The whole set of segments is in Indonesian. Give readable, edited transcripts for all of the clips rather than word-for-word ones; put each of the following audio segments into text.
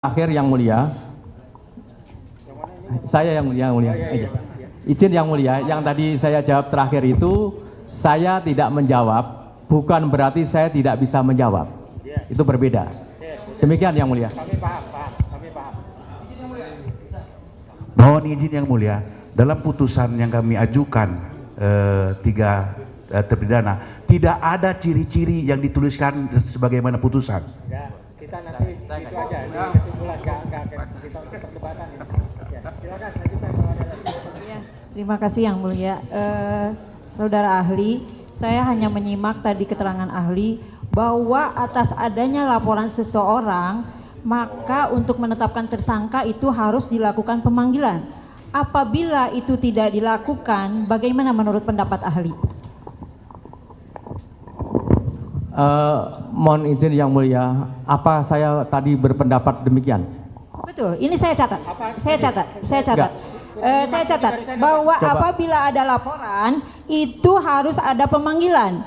Terakhir yang mulia, saya yang mulia. Izin yang mulia, yang tadi saya jawab terakhir itu, saya tidak menjawab, bukan berarti saya tidak bisa menjawab. Itu berbeda. Demikian yang mulia. Kami paham. Mohon izin yang mulia, dalam putusan yang kami ajukan tiga terpidana, tidak ada ciri-ciri yang dituliskan sebagaimana putusan. Ya, kita nanti itu aja, ini kesimpulan, kita perdebatan ini. Ya, silakan, lanjutkan kalau ada lagi. Ya, terima kasih yang mulia. Saudara ahli, saya hanya menyimak tadi keterangan ahli bahwa atas adanya laporan seseorang, maka untuk menetapkan tersangka itu harus dilakukan pemanggilan. Apabila itu tidak dilakukan, bagaimana menurut pendapat ahli? Mohon izin yang mulia, apa saya tadi berpendapat demikian? Betul, ini saya catat. Saya catat bahwa apabila ada laporan itu harus ada pemanggilan.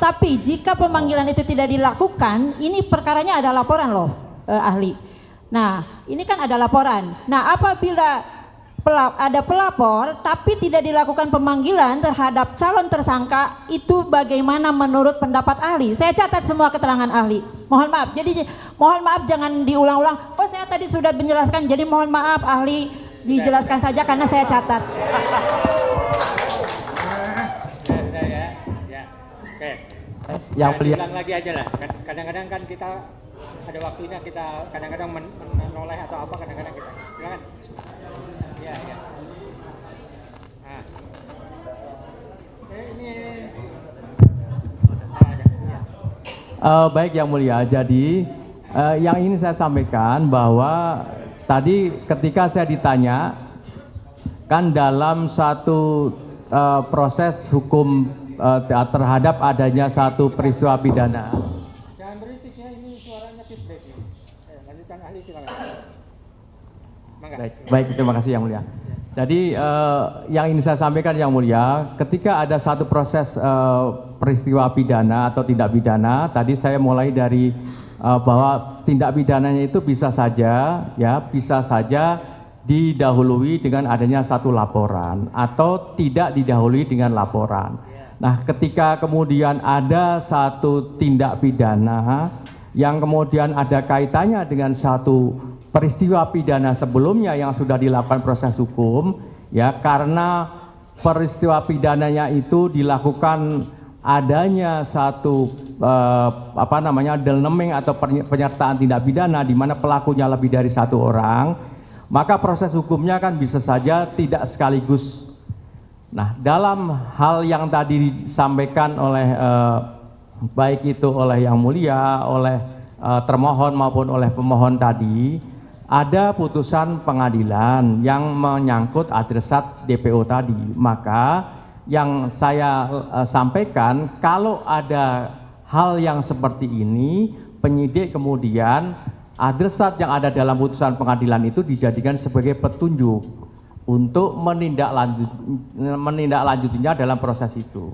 Tapi jika pemanggilan itu tidak dilakukan, ini perkaranya ada laporan loh, ahli. Nah, ini kan ada laporan. Nah, apabila ada pelapor tapi tidak dilakukan pemanggilan terhadap calon tersangka, itu bagaimana menurut pendapat ahli? Saya catat semua keterangan ahli. Mohon maaf. Jadi mohon maaf jangan diulang-ulang. Oh, saya tadi sudah menjelaskan. Jadi mohon maaf ahli, dijelaskan saja karena saya catat. Oke. Yang mulia. Ulang lagi aja lah. Kadang-kadang kan kita ada waktunya, kita kadang-kadang menoleh atau apa, kadang-kadang kita. Silakan. Ya. Nah. Ini. Baik yang mulia, jadi yang ingin saya sampaikan bahwa tadi ketika saya ditanya, kan dalam satu proses hukum terhadap adanya satu peristiwa pidana. Jangan berisik ya, ini suaranya feedback. Lanjutkan ahli, silakan. Baik, terima kasih yang mulia. Jadi yang ingin saya sampaikan yang mulia, ketika ada satu proses peristiwa pidana atau tindak pidana, tadi saya mulai dari bahwa tindak pidananya itu bisa saja didahului dengan adanya satu laporan atau tidak didahului dengan laporan. Nah, ketika kemudian ada satu tindak pidana yang kemudian ada kaitannya dengan satu peristiwa pidana sebelumnya yang sudah dilakukan proses hukum, ya, karena peristiwa pidananya itu dilakukan adanya satu delneming atau penyertaan tindak pidana di mana pelakunya lebih dari satu orang, maka proses hukumnya kan bisa saja tidak sekaligus. Nah, dalam hal yang tadi disampaikan oleh baik itu oleh yang mulia, oleh termohon maupun oleh pemohon tadi, ada putusan pengadilan yang menyangkut adresat DPO tadi. Maka yang saya sampaikan, kalau ada hal yang seperti ini, penyidik kemudian adresat yang ada dalam putusan pengadilan itu dijadikan sebagai petunjuk untuk menindaklanjutinya dalam proses itu.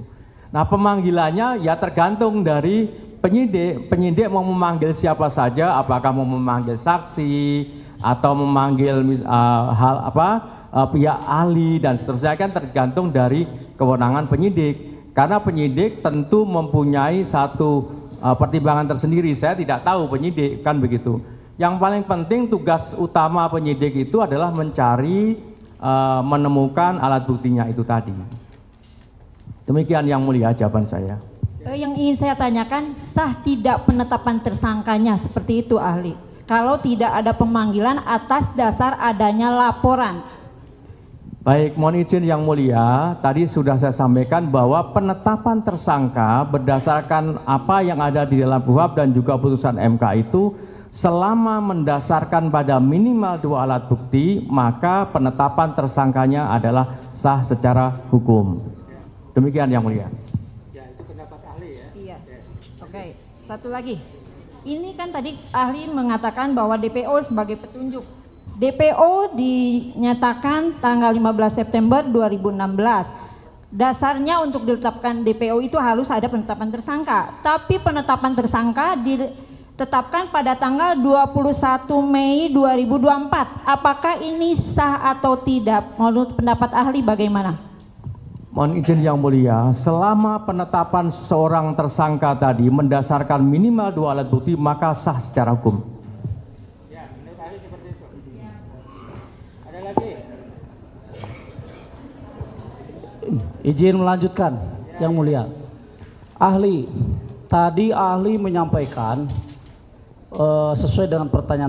Nah, pemanggilannya ya tergantung dari penyidik. Penyidik mau memanggil siapa saja, apakah mau memanggil saksi atau memanggil pihak ahli dan seterusnya, kan tergantung dari kewenangan penyidik. Karena penyidik tentu mempunyai satu pertimbangan tersendiri. Saya tidak tahu penyidik, kan begitu. Yang paling penting tugas utama penyidik itu adalah menemukan alat buktinya itu tadi. Demikian yang mulia jawaban saya. Yang ingin saya tanyakan, sah tidak penetapan tersangkanya seperti itu ahli? Kalau tidak ada pemanggilan atas dasar adanya laporan. Baik, mohon izin yang mulia, tadi sudah saya sampaikan bahwa penetapan tersangka berdasarkan apa yang ada di dalam KUHP dan juga putusan MK itu, selama mendasarkan pada minimal 2 alat bukti, maka penetapan tersangkanya adalah sah secara hukum. Demikian yang mulia. Ya, itu pendapat ahli ya. Iya. Oke, satu lagi. Ini kan tadi ahli mengatakan bahwa DPO sebagai petunjuk. DPO dinyatakan tanggal 15 September 2016. Dasarnya untuk ditetapkan DPO itu harus ada penetapan tersangka. Tapi penetapan tersangka ditetapkan pada tanggal 21 Mei 2024. Apakah ini sah atau tidak? Menurut pendapat ahli bagaimana? Mohon izin yang mulia, selama penetapan seorang tersangka tadi mendasarkan minimal 2 alat bukti, maka sah secara hukum. Ya, menurut ahli seperti itu. Ada lagi? Izin melanjutkan, yang mulia. Ahli, tadi ahli menyampaikan sesuai dengan pertanyaan